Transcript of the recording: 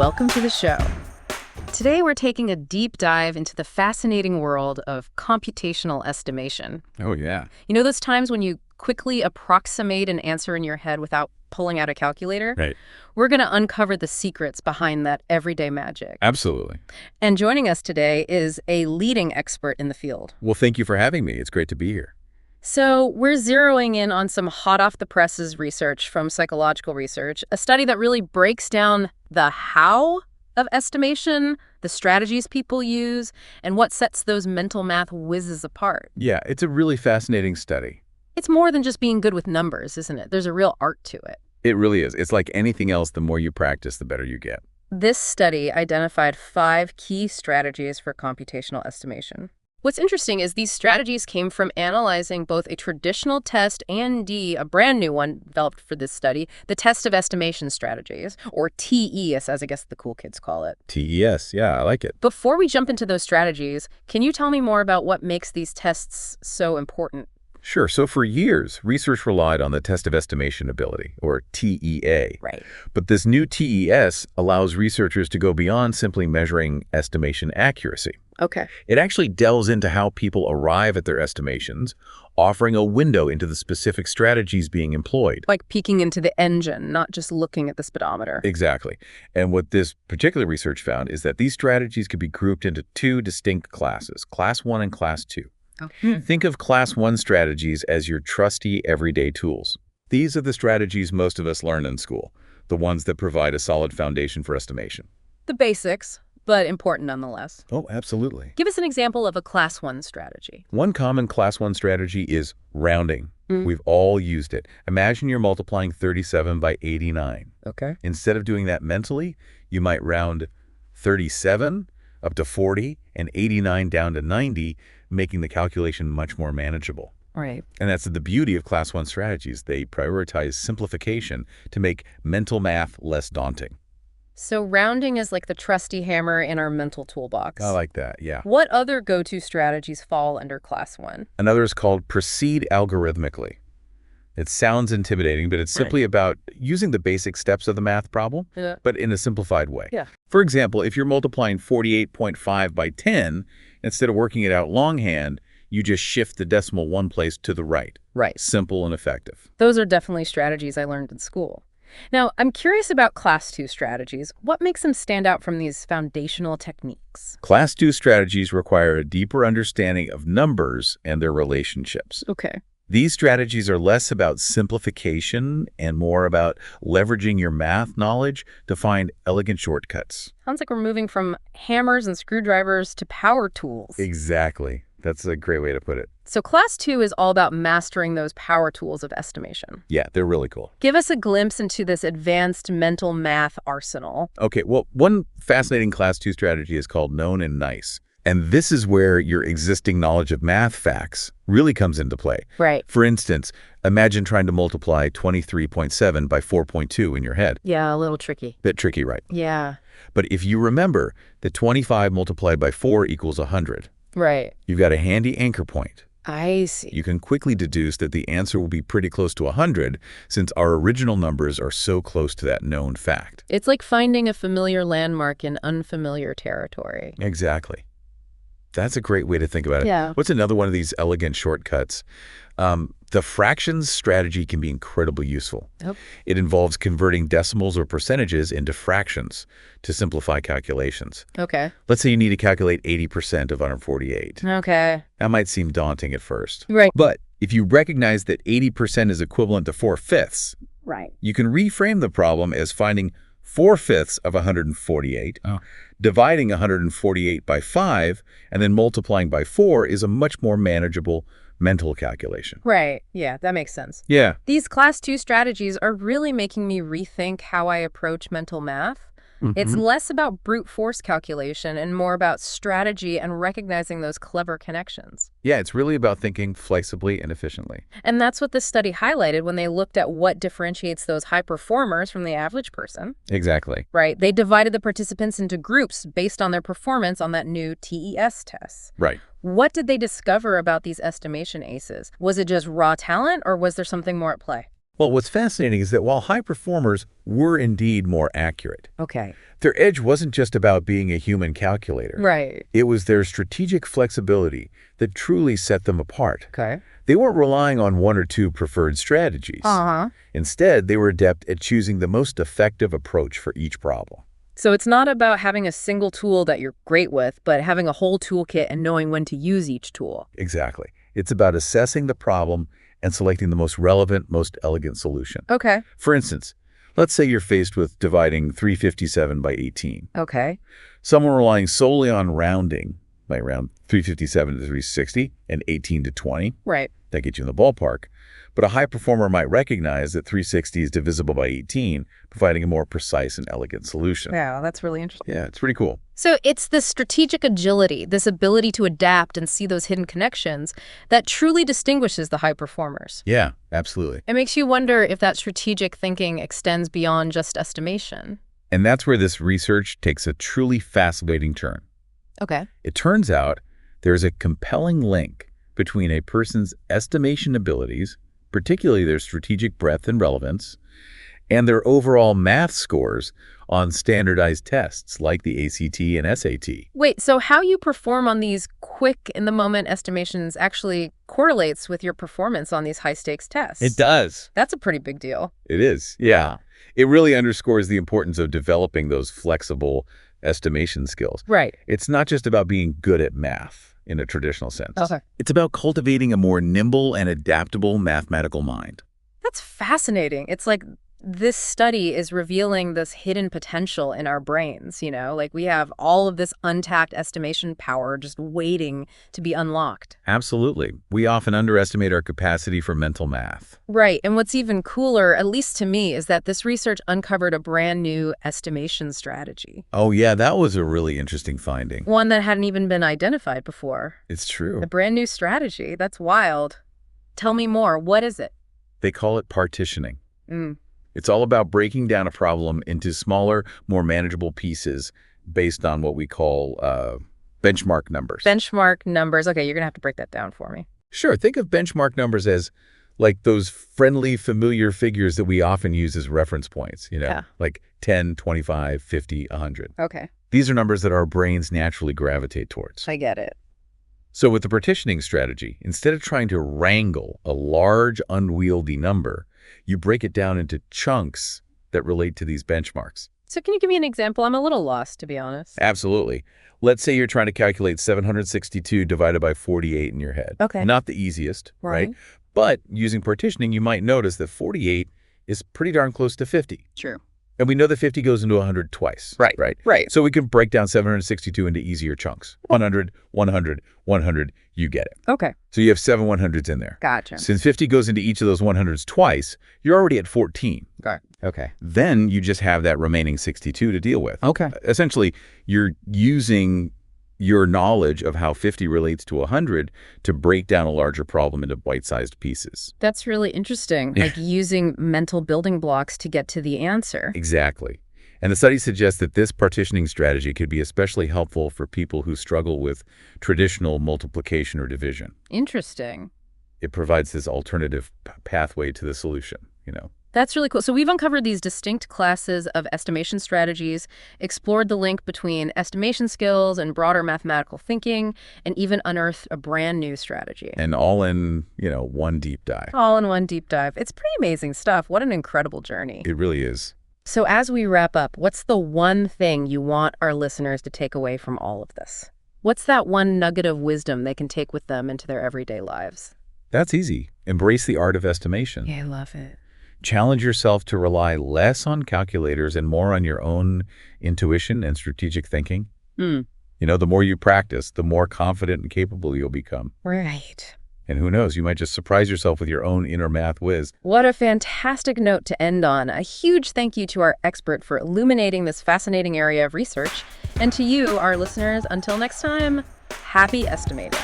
welcome to the show. Today we're taking a deep dive into the fascinating world of computational estimation. Oh, yeah. You know those times when you quickly approximate an answer in your head without pulling out a calculator? Right. We're going to uncover the secrets behind that everyday magic. Absolutely. And joining us today is a leading expert in the field. Well, thank you for having me. It's great to be here. So we're zeroing in on some hot-off-the-presses research from Psychological Research, a study that really breaks down the how of estimation, the strategies people use, and what sets those mental math whizzes apart. Yeah, it's a really fascinating study. It's more than just being good with numbers, isn't it? There's a real art to it. It really is. It's like anything else, the more you practice, the better you get. This study identified 5 key strategies for computational estimation. What's interesting is these strategies came from analyzing both a traditional test and a brand new one developed for this study, the test of estimation strategies, or TES, as I guess the cool kids call it. TES, yeah, I like it. Before we jump into those strategies, can you tell me more about what makes these tests so important? Sure. So for years, research relied on the test of estimation ability, or TEA. Right. But this new TES allows researchers to go beyond simply measuring estimation accuracy. Okay. It actually delves into how people arrive at their estimations, offering a window into the specific strategies being employed. Like peeking into the engine, not just looking at the speedometer. Exactly. And what this particular research found is that these strategies could be grouped into 2 distinct classes, Class 1 and Class 2. Think of Class 1 strategies as your trusty everyday tools. These are the strategies most of us learn in school, the ones that provide a solid foundation for estimation. The basics, but important nonetheless. Oh, absolutely. Give us an example of a Class 1 strategy. One common Class 1 strategy is rounding. We've all used it. Imagine you're multiplying 37 by 89. Okay. Instead of doing that mentally, you might round 37 up to 40 and 89 down to 90, making the calculation much more manageable. Right. And that's the beauty of Class 1 strategies. They prioritize simplification to make mental math less daunting. So rounding is like the trusty hammer in our mental toolbox. I like that, yeah. What other go-to strategies fall under Class 1? Another is called proceed algorithmically. It sounds intimidating, but it's simply about using the basic steps of the math problem, but in a simplified way. Yeah. For example, if you're multiplying 48.5 by 10, instead of working it out longhand, you just shift the decimal one place to the right. Right. Simple and effective. Those are definitely strategies I learned in school. Now, I'm curious about Class 2 strategies. What makes them stand out from these foundational techniques? Class 2 strategies require a deeper understanding of numbers and their relationships. Okay. These strategies are less about simplification and more about leveraging your math knowledge to find elegant shortcuts. Sounds like we're moving from hammers and screwdrivers to power tools. Exactly. That's a great way to put it. So Class 2 is all about mastering those power tools of estimation. Yeah, they're really cool. Give us a glimpse into this advanced mental math arsenal. Okay, well, one fascinating Class 2 strategy is called known and nice. And this is where your existing knowledge of math facts really comes into play. Right. For instance, imagine trying to multiply 23.7 by 4.2 in your head. Yeah, a little tricky. Bit tricky, right? Yeah. But if you remember that 25 multiplied by 4 equals 100, right. You've got a handy anchor point. I see. You can quickly deduce that the answer will be pretty close to 100 since our original numbers are so close to that known fact. It's like finding a familiar landmark in unfamiliar territory. Exactly. That's a great way to think about it. Yeah. What's another one of these elegant shortcuts? The fractions strategy can be incredibly useful. Oh. It involves converting decimals or percentages into fractions to simplify calculations. Okay. Let's say you need to calculate 80% of 148. Okay. That might seem daunting at first. Right. But if you recognize that 80% is equivalent to 4/5, right, you can reframe the problem as finding 4/5 of 148, dividing 148 by 5, and then multiplying by 4 is a much more manageable mental calculation. Right. Yeah, that makes sense. Yeah. These Class 2 strategies are really making me rethink how I approach mental math. It's less about brute force calculation and more about strategy and recognizing those clever connections. Yeah, it's really about thinking flexibly and efficiently. And that's what this study highlighted when they looked at what differentiates those high performers from the average person. Exactly. Right. They divided the participants into groups based on their performance on that new TES test. Right. What did they discover about these estimation aces? Was it just raw talent or was there something more at play? Well, what's fascinating is that while high performers were indeed more accurate, Okay. their edge wasn't just about being a human calculator. Right. It was their strategic flexibility that truly set them apart. Okay. They weren't relying on one or two preferred strategies. Uh-huh. Instead, they were adept at choosing the most effective approach for each problem. So it's not about having a single tool that you're great with, but having a whole toolkit and knowing when to use each tool. Exactly. It's about assessing the problem and selecting the most relevant, most elegant solution. Okay. For instance, let's say you're faced with dividing 357 by 18. Okay. Someone relying solely on rounding, like round 357 to 360 and 18 to 20, Right. that gets you in the ballpark. But a high performer might recognize that 360 is divisible by 18, providing a more precise and elegant solution. Yeah, that's really interesting. Yeah, it's pretty cool. So it's this strategic agility, this ability to adapt and see those hidden connections that truly distinguishes the high performers. Yeah, absolutely. It makes you wonder if that strategic thinking extends beyond just estimation. And that's where this research takes a truly fascinating turn. Okay. It turns out there's a compelling link between a person's estimation abilities, particularly their strategic breadth and relevance, and their overall math scores on standardized tests like the ACT and SAT. Wait, so how you perform on these quick, in-the-moment estimations actually correlates with your performance on these high-stakes tests? It does. That's a pretty big deal. It is, yeah. It really underscores the importance of developing those flexible estimation skills. Right. It's not just about being good at math in a traditional sense. Okay. It's about cultivating a more nimble and adaptable mathematical mind. That's fascinating. It's like this study is revealing this hidden potential in our brains, Like we have all of this untapped estimation power just waiting to be unlocked. Absolutely. We often underestimate our capacity for mental math. Right. And what's even cooler, at least to me, is that this research uncovered a brand new estimation strategy. Oh, yeah, that was a really interesting finding. One that hadn't even been identified before. It's true. A brand new strategy. That's wild. Tell me more. What is it? They call it partitioning. Mm. It's all about breaking down a problem into smaller, more manageable pieces based on what we call benchmark numbers. Benchmark numbers. Okay, you're going to have to break that down for me. Sure. Think of benchmark numbers as like those friendly, familiar figures that we often use as reference points, Yeah. like 10, 25, 50, 100. Okay, These are numbers that our brains naturally gravitate towards. I get it. So with the partitioning strategy, instead of trying to wrangle a large, unwieldy number, you break it down into chunks that relate to these benchmarks. So can you give me an example? I'm a little lost, to be honest. Absolutely. Let's say you're trying to calculate 762 divided by 48 in your head. Okay. Not the easiest, right? Right. But using partitioning, you might notice that 48 is pretty darn close to 50. True. And we know that 50 goes into 100 twice. Right. Right. Right. So we can break down 762 into easier chunks. 100, 100, 100, you get it. Okay. So you have 7 100s in there. Gotcha. Since 50 goes into each of those 100s twice, you're already at 14. Okay. Then you just have that remaining 62 to deal with. Okay. Essentially, you're using your knowledge of how 50 relates to 100 to break down a larger problem into bite-sized pieces. That's really interesting, like using mental building blocks to get to the answer. Exactly. And the study suggests that this partitioning strategy could be especially helpful for people who struggle with traditional multiplication or division. Interesting. It provides this alternative pathway to the solution, That's really cool. So we've uncovered these distinct classes of estimation strategies, explored the link between estimation skills and broader mathematical thinking, and even unearthed a brand new strategy. And all in, one deep dive. All in one deep dive. It's pretty amazing stuff. What an incredible journey. It really is. So as we wrap up, what's the one thing you want our listeners to take away from all of this? What's that one nugget of wisdom they can take with them into their everyday lives? That's easy. Embrace the art of estimation. Yeah, I love it. Challenge yourself to rely less on calculators and more on your own intuition and strategic thinking. Mm. The more you practice, the more confident and capable you'll become. Right. And who knows, you might just surprise yourself with your own inner math whiz. What a fantastic note to end on. A huge thank you to our expert for illuminating this fascinating area of research. And to you, our listeners, until next time, happy estimating.